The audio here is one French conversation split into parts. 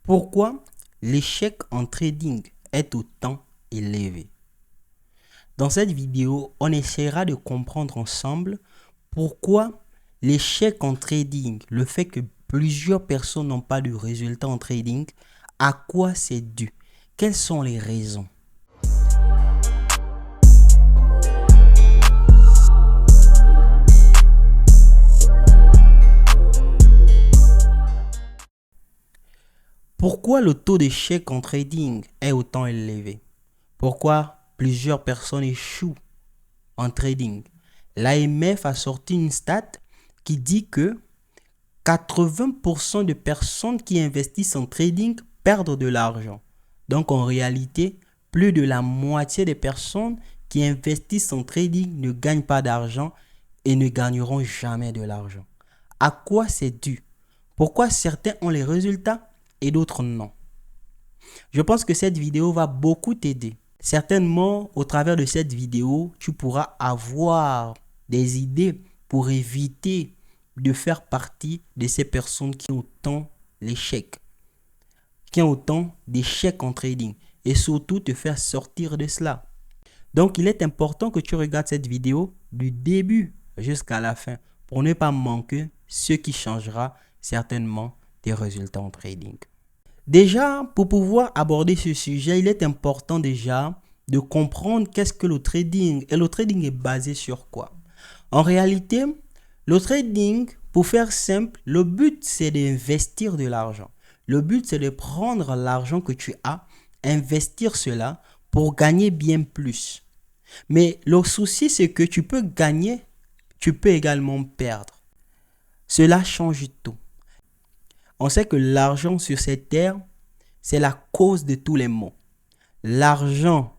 Pourquoi l'échec en trading est autant élevé? Dans cette vidéo, on essaiera de comprendre ensemble pourquoi l'échec en trading, le fait que plusieurs personnes n'ont pas de résultats en trading, à quoi c'est dû? Quelles sont les raisons? Pourquoi le taux d'échec en trading est autant élevé? Pourquoi plusieurs personnes échouent en trading? L'AMF a sorti une stat qui dit que 80% de personnes qui investissent en trading perdent de l'argent. Donc en réalité, plus de la moitié des personnes qui investissent en trading ne gagnent pas d'argent et ne gagneront jamais de l'argent. À quoi c'est dû? Pourquoi certains ont les résultats et d'autres non? Je pense que cette vidéo va beaucoup t'aider. Certainement, au travers de cette vidéo, tu pourras avoir des idées pour éviter de faire partie de ces personnes qui ont tant l'échec, qui ont autant d'échecs en trading et surtout te faire sortir de cela. Donc, il est important que tu regardes cette vidéo du début jusqu'à la fin pour ne pas manquer ce qui changera certainement tes résultats en trading. Déjà, pour pouvoir aborder ce sujet, il est important déjà de comprendre qu'est-ce que le trading. Et le trading est basé sur quoi? En réalité, le trading, pour faire simple, le but c'est d'investir de l'argent. Le but c'est de prendre l'argent que tu as, investir cela pour gagner bien plus. Mais le souci c'est que tu peux gagner, tu peux également perdre. Cela change tout. On sait que l'argent sur cette terre, c'est la cause de tous les maux. L'argent,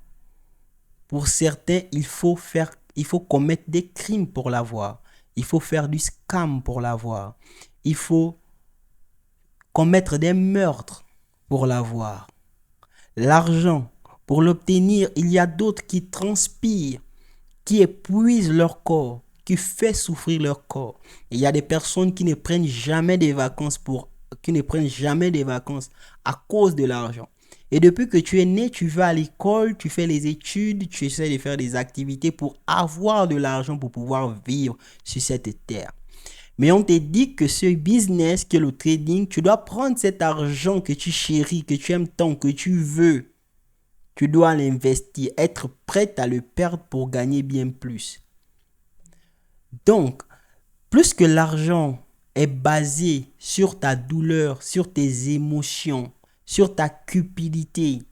pour certains, il faut commettre des crimes pour l'avoir. Il faut faire du scam pour l'avoir. Il faut commettre des meurtres pour l'avoir. L'argent, pour l'obtenir, il y a d'autres qui transpirent, qui épuisent leur corps, qui font souffrir leur corps. Il y a des personnes qui ne prennent jamais des vacances à cause de l'argent. Et depuis que tu es né, tu vas à l'école, tu fais les études, tu essaies de faire des activités pour avoir de l'argent pour pouvoir vivre sur cette terre. Mais on te dit que ce business, que le trading, tu dois prendre cet argent que tu chéris, que tu aimes tant, que tu veux. Tu dois l'investir, être prêt à le perdre pour gagner bien plus. Donc, plus que l'argent est basé sur ta douleur, sur tes émotions, sur ta cupidité.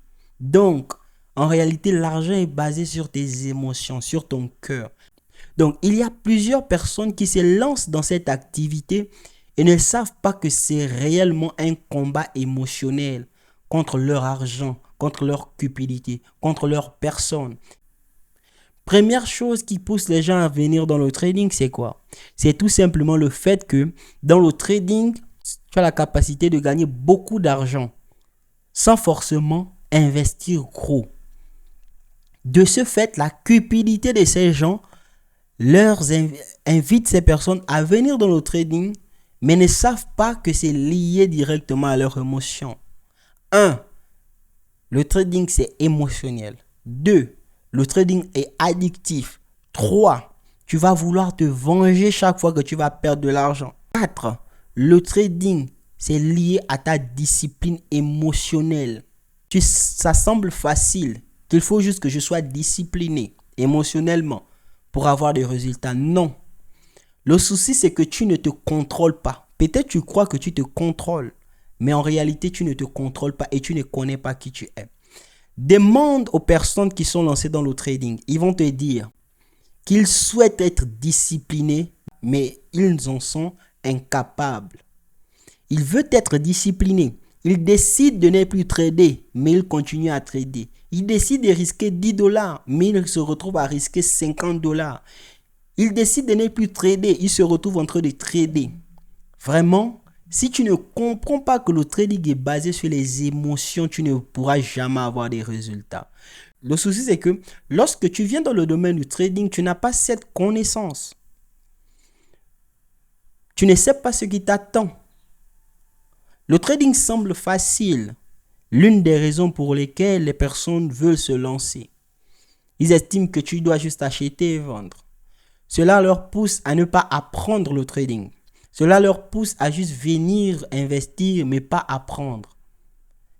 Donc, en réalité, l'argent est basé sur tes émotions, sur ton cœur. Donc, il y a plusieurs personnes qui se lancent dans cette activité et ne savent pas que c'est réellement un combat émotionnel contre leur argent, contre leur cupidité, contre leur personne. Première chose qui pousse les gens à venir dans le trading, c'est quoi? C'est tout simplement le fait que dans le trading, tu as la capacité de gagner beaucoup d'argent sans forcément investir gros. De ce fait, la cupidité de ces gens leur invite ces personnes à venir dans le trading, mais ne savent pas que c'est lié directement à leurs émotions. 1. Le trading, c'est émotionnel. 2. Le trading est addictif. 3. Tu vas vouloir te venger chaque fois que tu vas perdre de l'argent. 4. Le trading, c'est lié à ta discipline émotionnelle. Ça semble facile, qu'il faut juste que je sois discipliné émotionnellement pour avoir des résultats. Non. Le souci, c'est que tu ne te contrôles pas. Peut-être tu crois que tu te contrôles, mais en réalité, tu ne te contrôles pas et tu ne connais pas qui tu es. Demande aux personnes qui sont lancées dans le trading. Ils vont te dire qu'ils souhaitent être disciplinés, mais ils en sont incapables. Ils veulent être disciplinés. Ils décident de ne plus trader, mais ils continuent à trader. Ils décident de risquer $10, mais ils se retrouvent à risquer $50. Ils décident de ne plus trader, ils se retrouvent en train de trader. Vraiment, si tu ne comprends pas que le trading est basé sur les émotions, tu ne pourras jamais avoir des résultats. Le souci, c'est que lorsque tu viens dans le domaine du trading, tu n'as pas cette connaissance. Tu ne sais pas ce qui t'attend. Le trading semble facile, l'une des raisons pour lesquelles les personnes veulent se lancer. Ils estiment que tu dois juste acheter et vendre. Cela leur pousse à ne pas apprendre le trading. Cela leur pousse à juste venir investir mais pas apprendre.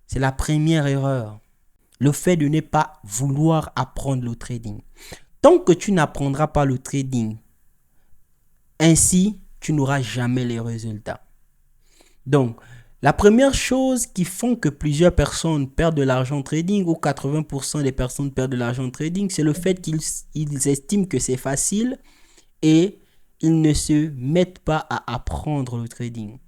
C'est la première erreur. Le fait de ne pas vouloir apprendre le trading. Tant que tu n'apprendras pas le trading, ainsi, tu n'auras jamais les résultats. Donc, la première chose qui font que plusieurs personnes perdent de l'argent en trading, ou 80% des personnes perdent de l'argent en trading, c'est le fait qu'ils estiment que c'est facile et ils ne se mettent pas à apprendre le trading.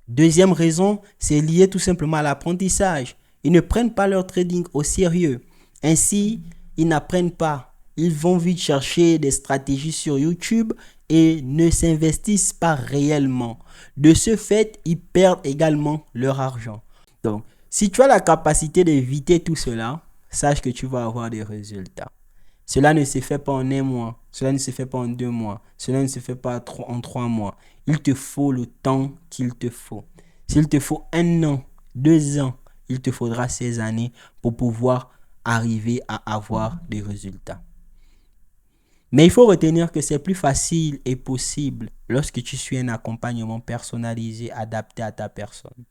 Deuxième raison, c'est lié tout simplement à l'apprentissage. Ils ne prennent pas leur trading au sérieux. Ainsi, ils n'apprennent pas. Ils vont vite chercher des stratégies sur YouTube et ne s'investissent pas réellement. De ce fait, ils perdent également leur argent. Donc, si tu as la capacité d'éviter tout cela, sache que tu vas avoir des résultats. Cela ne se fait pas en un mois, cela ne se fait pas en 2 mois, cela ne se fait pas en 3 mois. Il te faut le temps qu'il te faut. S'il te faut 1 an, 2 ans, il te faudra 16 années pour pouvoir arriver à avoir des résultats. Mais il faut retenir que c'est plus facile et possible lorsque tu suis un accompagnement personnalisé, adapté à ta personne.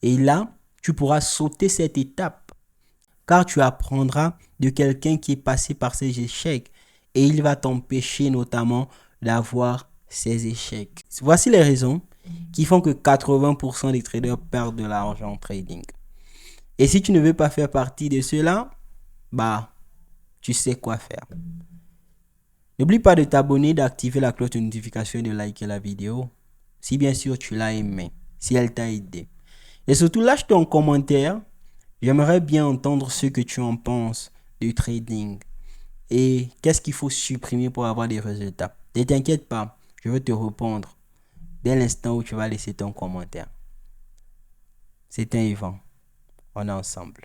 Et là, tu pourras sauter cette étape, car tu apprendras de quelqu'un qui est passé par ces échecs et il va t'empêcher notamment d'avoir ces échecs. Voici les raisons qui font que 80% des traders perdent de l'argent en trading. Et si tu ne veux pas faire partie de cela, tu sais quoi faire. N'oublie pas de t'abonner, d'activer la cloche de notification et de liker la vidéo. Si bien sûr tu l'as aimé, si elle t'a aidé. Et surtout, lâche ton commentaire. J'aimerais bien entendre ce que tu en penses du trading. Et qu'est-ce qu'il faut supprimer pour avoir des résultats. Ne t'inquiète pas, je vais te répondre dès l'instant où tu vas laisser ton commentaire. C'était Yvan. On est ensemble.